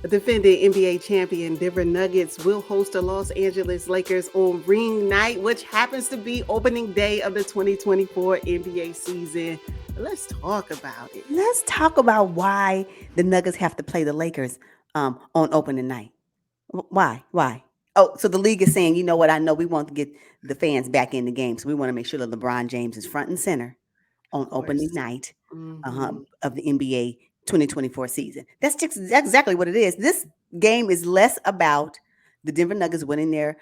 Defending NBA champion Denver Nuggets will host the Los Angeles Lakers on ring night, which happens to be opening day of the 2024 NBA season. Let's talk about it. Let's talk about why the Nuggets have to play the Lakers on opening night. Why? Why? Oh, so the league is saying, you know what? I know we want to get the fans back in the game, so we want to make sure that LeBron James is front and center Of on opening course. night Hmm. of the NBA 2024 season. That's exactly what it is. This game is less about the Denver Nuggets winning their,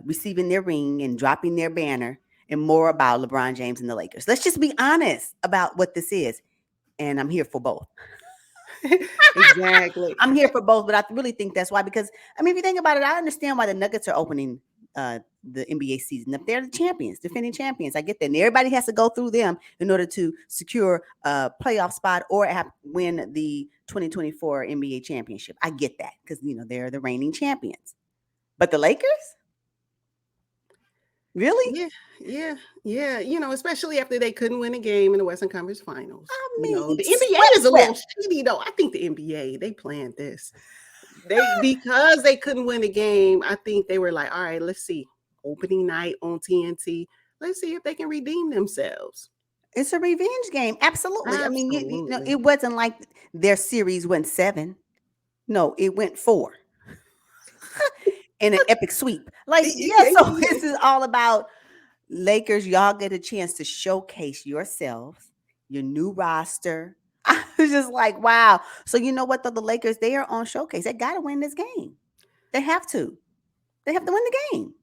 receiving their ring and dropping their banner, and more about LeBron James and the Lakers. Let's just be honest about what this is, and I'm here for both. Exactly. I'm here for both, but I really think that's why. Because I mean, if you think about it, I understand why the Nuggets are opening the NBA season. If they're the champions, defending champions, I get that. And everybody has to go through them in order to secure a playoff spot or win the 2024 NBA championship. I get that because they're the reigning champions. But the Lakers, really? Yeah, yeah, yeah. Especially after they couldn't win a game in the Western Conference Finals. I mean, The NBA is a little swept. shitty though. I think the NBA they planned this. They because they couldn't win a game. I think they were like, all right, let's see, opening night on TNT. Let's see if they can redeem themselves. It's a revenge game. Absolutely. I mean, Absolutely. it wasn't like their series went 7. No, it went 4 in an epic sweep. Like, yeah, so this is all about Lakers. Y'all get a chance to showcase yourselves, your new roster. I was just like, wow. So you know what, though? The Lakers, they are on showcase. They got to win this game. They have to. They have to win the game.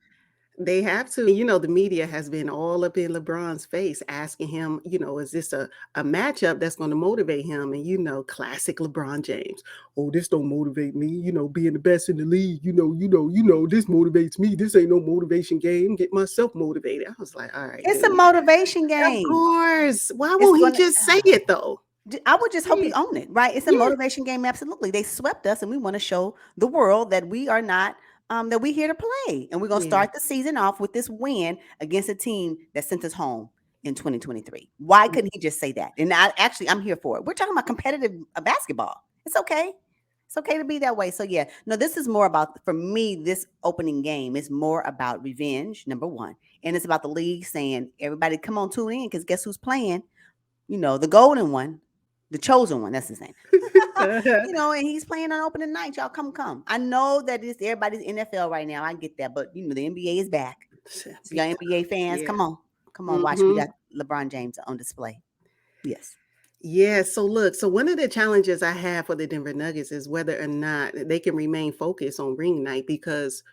They have to. The media has been all up in LeBron's face asking him, is this a matchup that's going to motivate him? And, classic LeBron James. Oh, this don't motivate me, being the best in the league. This motivates me. This ain't no motivation game. Get myself motivated. I was like, all right, It's a dude. motivation Of game. course. Why It's won't he going to. just say it though? I would just hope Yeah. you own it, right? It's a Yeah. motivation game, absolutely. They swept us, and we want to show the world that we are not that we're here to play, and we're gonna Yeah. start the season off with this win against a team that sent us home in 2023. Why couldn't he just say that? And I'm here for it. We're talking about competitive basketball. It's okay. It's okay to be that way. So yeah, no, this is more about for me. This opening game is more about revenge, number one, and it's about the league saying, "Everybody, come on, tune in, because guess who's playing? The golden one, the chosen one, that's his name. And he's playing on opening night. Y'all come. I know that it's everybody's NFL right now. I get that. But the NBA is back. So y'all NBA fans, Yeah. come on. Come on, watch. We Hmm. got LeBron James on display. Yes. Yeah, so look, so one of the challenges I have for the Denver Nuggets is whether or not they can remain focused on ring night because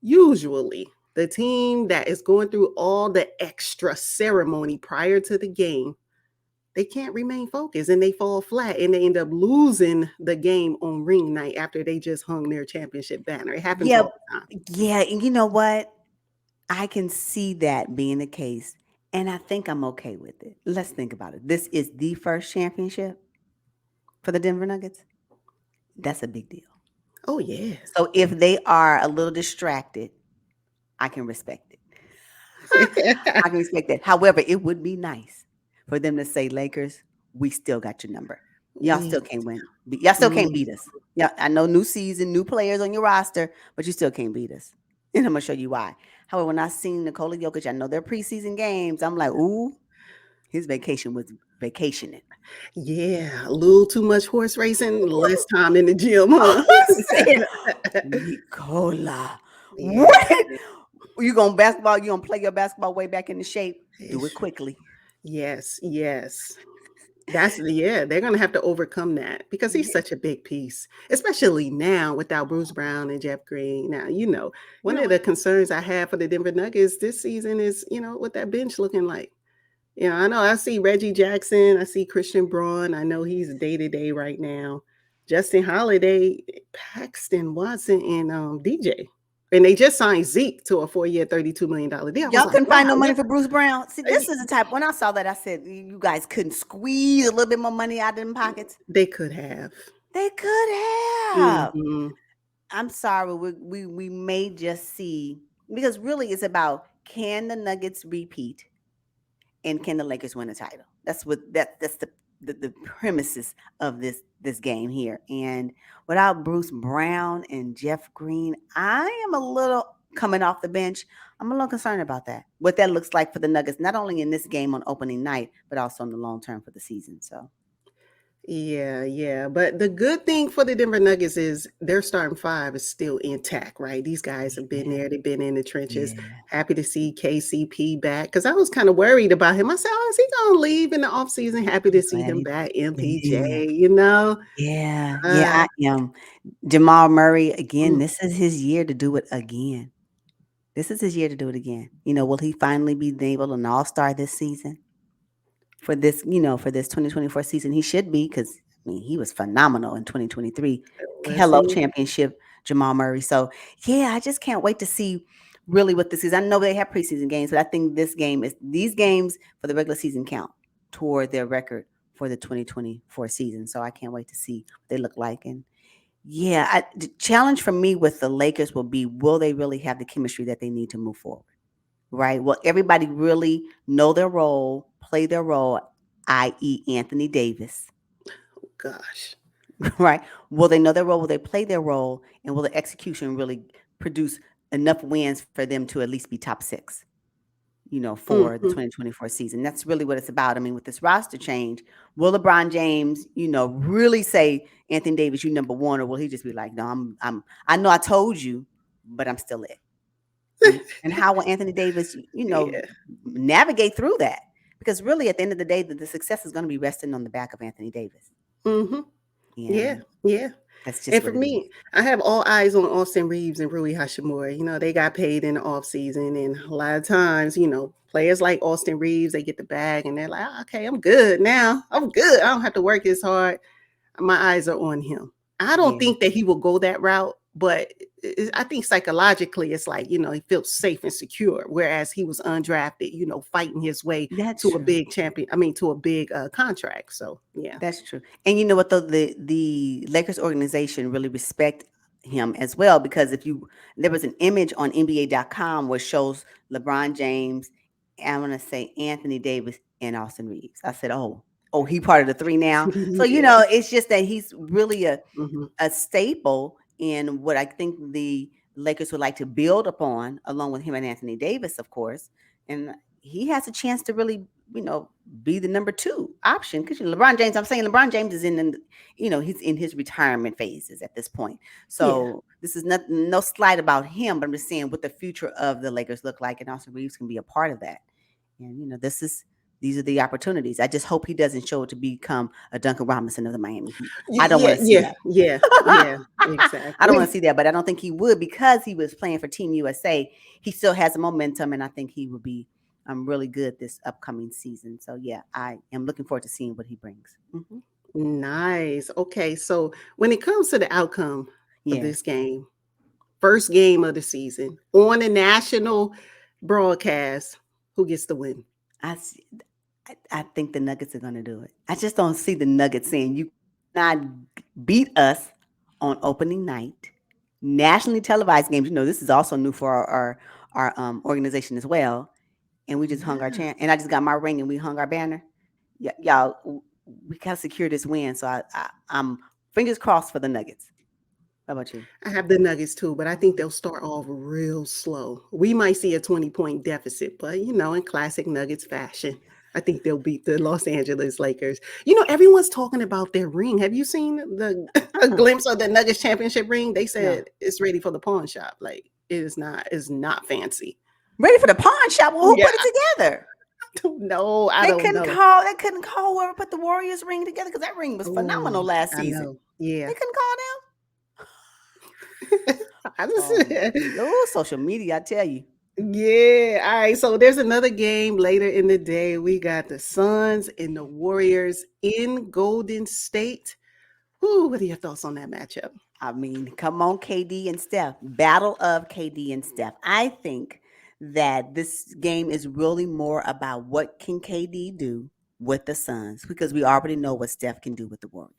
usually the team that is going through all the extra ceremony prior to the game, they can't remain focused and they fall flat and they end up losing the game on ring night after they just hung their championship banner. It happens Yeah. all the time. Yeah. And you know what? I can see that being the case. And I think I'm okay with it. Let's think about it. This is the first championship for the Denver Nuggets. That's a big deal. Oh yeah. So if they are a little distracted, I can respect it. I can respect that. However, it would be nice for them to say, Lakers, we still got your number. Y'all We still can't win. Y'all still can't mm, beat us. Yeah, I know new season, new players on your roster, but you still can't beat us. And I'm gonna show you why. However, when I seen Nikola Jokic, I know their preseason games. I'm like, ooh, his vacation was vacationing. yeah, a little too much horse racing, less time in the gym, huh? I said, Nicola, Yeah. what? You gonna basketball? You gonna play your basketball way back into shape? Do it quickly. Yes, yes. Yeah, they're gonna have to overcome that because he's Yeah. such a big piece, especially now without Bruce Brown and Jeff Green. Now, You one know of what? the concerns I have for the Denver Nuggets this season is, what that bench looking like. I know I see Reggie Jackson, I see Christian Braun. I know he's day to day right now. Justin Holiday, Paxton Watson, and DJ. And they just signed Zeke to a 4-year, $32 million deal. I was Y'all like, couldn't wow, find no money for Bruce Brown. See, this is the type. When I saw that, I said, "You guys couldn't squeeze a little bit more money out of them pockets." they could have. They could have. Hmm. I'm sorry. We may just see, because really it's about, can the Nuggets repeat and can the Lakers win a title? That's the premises of this game here. And without Bruce Brown and Jeff Green, I am a little coming off the bench. I'm a little concerned about that. What that looks like for the Nuggets, not only in this game on opening night, but also in the long term for the season. So Yeah, yeah. But the good thing for the Denver Nuggets is their starting five is still intact, right? These guys have been yeah, there, they've been in the trenches. yeah, Happy to see KCP back because I was kind of worried about him. I said, oh, is he going to leave in the offseason? Happy I'm to see glad him he back. did. MPJ, you know? Yeah, yeah, Uh, I am. Jamal Murray, again, mm, this is his year to do it again. This is his year to do it again. Will he finally be able an all-star this season? For this 2024 season, he should be because I mean he was phenomenal in 2023. let's Hello see. championship, Jamal Murray. So yeah, I just can't wait to see really what this is. I know they have preseason games, but I think these games for the regular season count toward their record for the 2024 season. So I can't wait to see what they look like. And yeah, the challenge for me with the Lakers will be, will they really have the chemistry that they need to move forward? Right? Will everybody really know their role, play their role, i.e., Anthony Davis? Gosh. Right? Will they know their role? Will they play their role? And will the execution really produce enough wins for them to at least be top six? For the Hmm. 2024 season. That's really what it's about. I mean, with this roster change, will LeBron James, really say, Anthony Davis, you number one, or will he just be like, no, I know I told you, but I'm still it. And how will Anthony Davis, Yeah. navigate through that? Because really, at the end of the day, the success is going to be resting on the back of Anthony Davis, Hmm. Yeah. and Yeah. that's just And what for it is. me, I have all eyes on Austin Reeves and Rui Hashimura. You know, they got paid in the offseason. And a lot of times, players like Austin Reeves, they get the bag and they're like, "Ah, okay, I'm good now. I'm good. I don't have to work as hard." My eyes are on him. I don't Yeah, think that he will go that route, but I think psychologically it's like, he feels safe and secure, whereas he was undrafted, fighting his way that's to a true. big champion. I mean, to a big contract. So, yeah. That's true. And you know what though, the Lakers organization really respect him as well, because if you there was an image on NBA.com where shows LeBron James, I'm gonna say Anthony Davis and Austin Reeves. I said, oh, he part of the three now. So Yeah. it's just that he's really Hmm. a staple in what I think the Lakers would like to build upon, along with him and Anthony Davis, of course. And he has a chance to really, be the number two option. Because LeBron James, I'm saying LeBron James is he's in his retirement phases at this point. Yeah. So this is no slight about him, but I'm just saying what the future of the Lakers look like, and Austin Reeves can be a part of that. And these are the opportunities. I just hope he doesn't show it to become a Duncan Robinson of the Miami Heat. I don't Yeah. want to see Yeah. that. Yeah. Yeah. I don't want Exactly. to see that, but I don't think he would, because he was playing for Team USA. He still has a momentum, and I think he would be really good this upcoming season. So yeah, I am looking forward to seeing what he brings. Nice. Okay. So when it comes to the outcome of Yeah, this game, first game of the season on a national broadcast, who gets the win? I see, I think the Nuggets are going to do it. I just don't see the Nuggets saying you not beat us on opening night, nationally televised games. This is also new for our organization as well. And we just hung our Yeah. chair. And I just got my ring and we hung our banner. Yeah, y'all, we gotta secure this win. So I'm fingers crossed for the Nuggets. How about you? I have the Nuggets too, but I think they'll start off real slow. We might see a 20-point deficit, but in classic Nuggets fashion, I think they'll beat the Los Angeles Lakers. Everyone's talking about their ring. Have you seen a Uh-uh. glimpse of the Nuggets championship ring? They No. said it's ready for the pawn shop. Like it's not fancy. Ready for the pawn shop? Well, who Yeah, put it together? I don't know. I They don't couldn't know. call. They couldn't call whoever put the Warriors ring together, because that ring was phenomenal Oh, last I season. know. Yeah. They couldn't call them. I just Oh my goodness! Oh, social media! I tell you. Yeah. All right. So there's another game later in the day. We got the Suns and the Warriors in Golden State. Who? What are your thoughts on that matchup? I mean, come on, KD and Steph. Battle of KD and Steph. I think that this game is really more about what can KD do with the Suns, because we already know what Steph can do with the Warriors.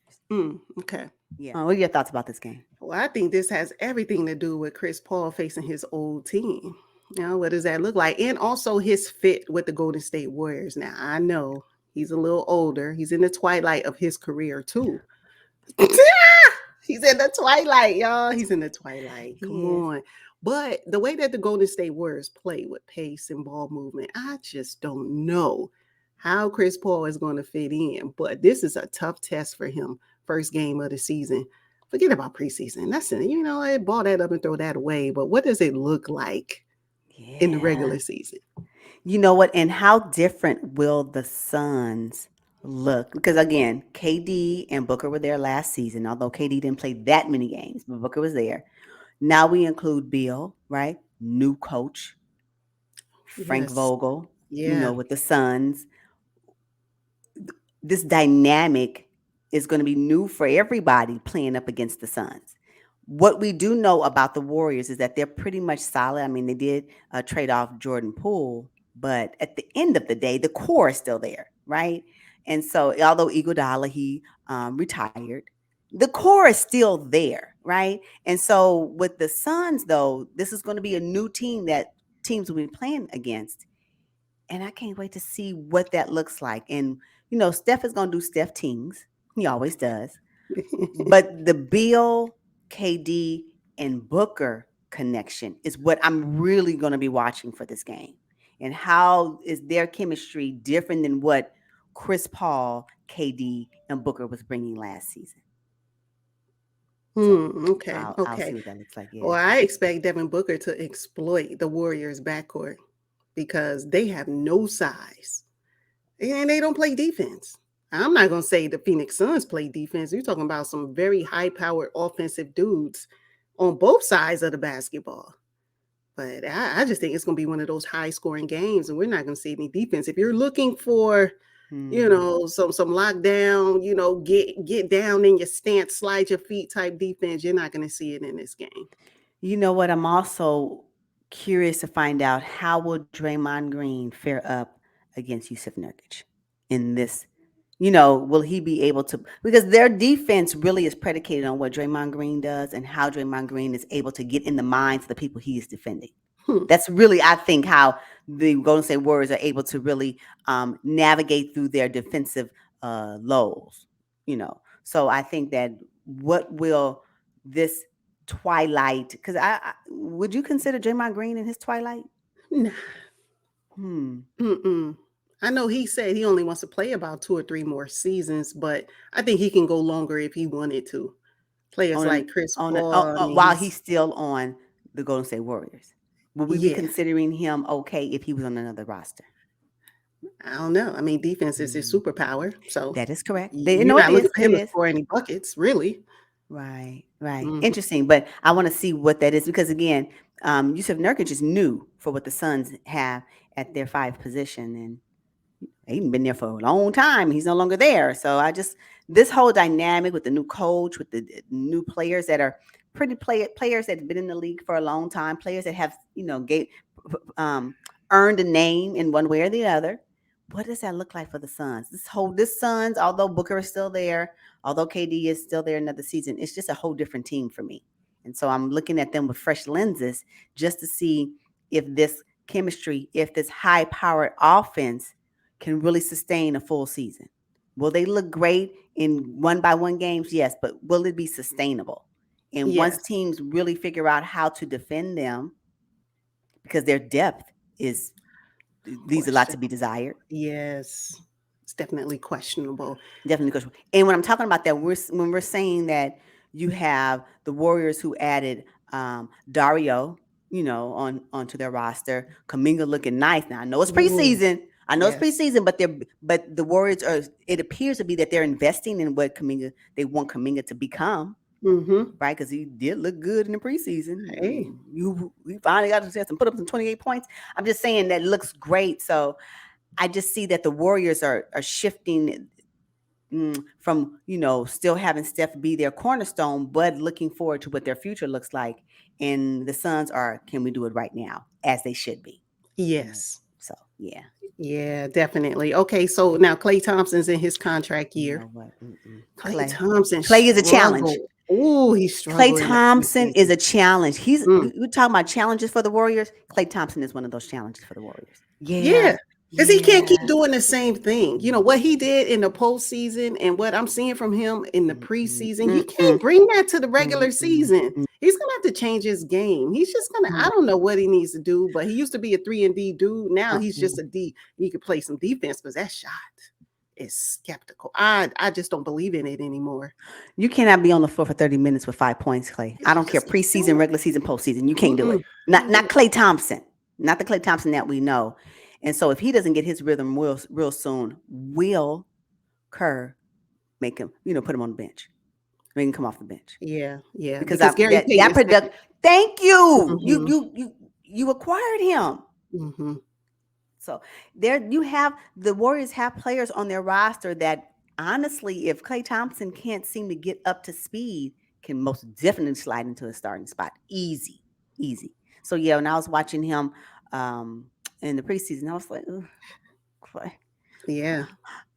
Okay. Yeah. What are your thoughts about this game? Well, I think this has everything to do with Chris Paul facing his old team. What does that look like? And also his fit with the Golden State Warriors. Now, I know He's a little older. He's in the twilight of his career too. He's in the twilight, y'all. He's in the twilight. Come He is. on. But the way that the Golden State Warriors play with pace and ball movement, I just don't know how Chris Paul is going to fit in. But this is a tough test for him. First game of the season. Forget about preseason. That's it. I ball that up and throw that away. But what does it look like in the Yeah. regular season? You know what? And how different will the Suns look? Because again, KD and Booker were there last season, although KD didn't play that many games, but Booker was there. Now we include Bill, right? New coach, Frank Yes. Vogel, Yeah. with the Suns. This dynamic is going to be new for everybody playing up against the Suns. What we do know about the Warriors is that they're pretty much solid. I mean, they did trade off Jordan Poole, but at the end of the day, the core is still there, right? And so, although Iguodala he retired, the core is still there, right? And so, with the Suns, though, this is going to be a new team that teams will be playing against, and I can't wait to see what that looks like. And Steph is going to do Steph teams. He always does. But the Bill, KD, and Booker connection is what I'm really going to be watching for this game. And how is their chemistry different than what Chris Paul, KD, and Booker was bringing last season? So Okay. I'll Okay. see what that looks like. Well, Yeah. I expect Devin Booker to exploit the Warriors' backcourt because they have no size and they don't play defense. I'm not going to say the Phoenix Suns play defense. You're talking about some very high powered offensive dudes on both sides of the basketball. But I just think it's going to be one of those high scoring games, and we're not going to see any defense. If you're looking for, Hmm. some lockdown, get down in your stance, slide your feet type defense, you're not going to see it in this game. You know what? I'm also curious to find out how will Draymond Green fare up against Yusuf Nurkic in this. Will he be able to? Because their defense really is predicated on what Draymond Green does and how Draymond Green is able to get in the minds of the people he is defending. Hmm. That's really, I think, how the Golden State Warriors are able to really navigate through their defensive lows. So I think that what will this twilight? Because would you consider Draymond Green in his twilight? Nah. Hmm. Mm-mm. I know he said he only wants to play about 2 or 3 more seasons, but I think he can go longer if he wanted to. Players On like an, Chris on a, Paul, I mean, while he's still on the Golden State Warriors, would we be yeah, considering him okay if he was on another roster? I don't know. I mean, defense is his Hmm. superpower, so That is correct. you're No, it not looking is. for It him to is. score any buckets, really. Right, right. Mhm. Interesting. But I want to see what that is because again, Yusuf Nurkic is new for what the Suns have at their 5 position, and he's been there for a long time. He's no longer there. So this whole dynamic with the new coach, with the new players that are players that have been in the league for a long time, players that have um, earned a name in one way or the other. What does that look like for the Suns? This Suns, although Booker is still there, although KD is still there another season, it's just a whole different team for me. And so I'm looking at them with fresh lenses just to see if this chemistry, if this high powered offense can really sustain a full season. Will they look great in one by one games? Yes, but will it be sustainable? And once Yes, teams really figure out how to defend them, because their depth is leaves a lot to be questionable. desired. Yes, it's definitely questionable. Definitely questionable. And when I'm talking about that, when we're saying that you have the Warriors who added Dario, onto their roster, Kaminga looking nice. Now I know it's Ooh, preseason. I know it's yes. preseason, but the Warriors are. It appears to be that they're investing in what Kaminga they want Kaminga to become, Mhm. right? Because he did look good in the preseason. Hey, We finally got a chance to put up some 28 points. I'm just saying that looks great. So I just see that the Warriors are shifting from still having Steph be their cornerstone, but looking forward to what their future looks like. And the Suns are, can we do it right now, as they should be. yes. So yeah, Yeah, definitely. Okay, so now Klay Thompson's in his contract you year. know what? Mm-mm. Klay Clay, Thompson Clay is a challenge. struggled. Oh, he Clay struggled in the Thompson is preseason. a challenge. Mm. We're talking about challenges for the Warriors. Clay Thompson is one of those challenges for the Warriors. Yeah, Yeah, Because he can't keep Yeah. doing the same thing. You know, what he did in the postseason and what I'm seeing from him in the Mm, mm, preseason, he mm, can't bring that to the mm, regular mm, season. mm, He's gonna have to change his game. He's just gonna, mm, I don't know what he needs to do, but he used to be a 3 and D dude. Now mm, he's just mm. a D. He could play some defense, but that shot is skeptical. I just don't believe in it anymore. You cannot be on the floor for 30 minutes with 5 points, Clay. I I don't care. just can't do Preseason, it. regular season, postseason. You can't do it. Mm-mm, Not can't do not it. Clay Thompson. Not the Clay Thompson that we know. And so if he doesn't get his rhythm real soon, will Kerr make him, put him on the bench. Make him come off the bench. Yeah, yeah. Because Because Gary that Payton is product, thank you. You mm-hmm, you you you acquired him. mm-hmm. So there you have the Warriors have players on their roster that honestly, if Klay Thompson can't seem to get up to speed, can most definitely slide into a starting spot. Easy, easy. So yeah, when I was watching him in the preseason, I was like, "Ugh, Klay." Yeah.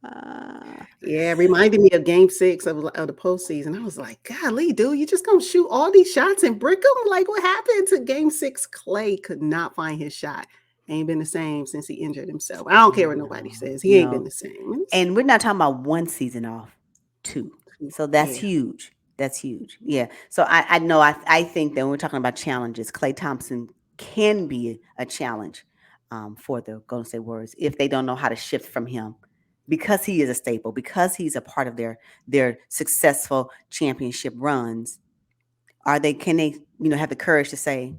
Uh, Yeah, it reminded me of Game 6 of the postseason. I was like, golly, dude, you just gonna shoot all these shots and brick them? Like, what happened to Game 6? Clay could not find his shot. Ain't been the same since he injured himself. I don't care what nobody no, says. He ain't been no. the same. And we're not talking about one season off, two. So that's Yeah, huge. That's huge. Yeah. So I know I think that when we're talking about challenges, Klay Thompson can be a challenge for the Golden State Warriors if they don't know how to shift from him, because he is a staple, because he's a part of their successful championship runs. Can they have the courage to say,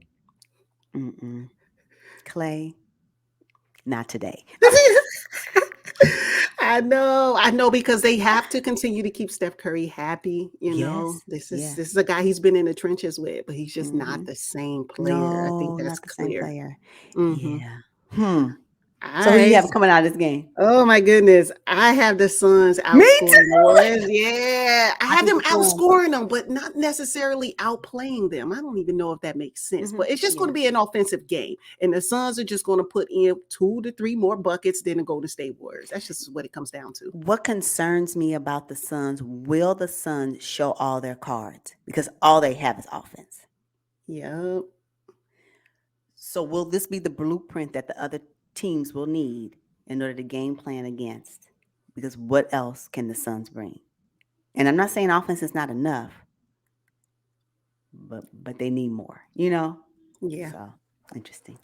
Mm-mm, Klay, not today. I know, because they have to continue to keep Steph Curry happy. You know, Yes. this is Yeah. this is a guy he's been in the trenches with, but he's just not Hmm. the same player. I think No, that's not the same clear. player. Mm-hmm. Yeah. Hmm. All So who you right. have coming out of this game? Oh my goodness. I have the Suns Me outscoring the too. Warriors. Yeah. I I have think them the Suns. outscoring them, but not necessarily outplaying them. I don't even know if that makes sense, Hmm. but it's just going Yeah. to be an offensive game. And the Suns are just going to put in 2 to 3 more buckets than the Golden State Warriors. That's just what it comes down to. What concerns me about the Suns? Will the Suns show all their cards? Because all they have is offense. Yep. So will this be the blueprint that the other teams will need in order to game plan against? Because what else can the Suns bring? And I'm not saying offense is not enough, but they need more. Yeah. So interesting.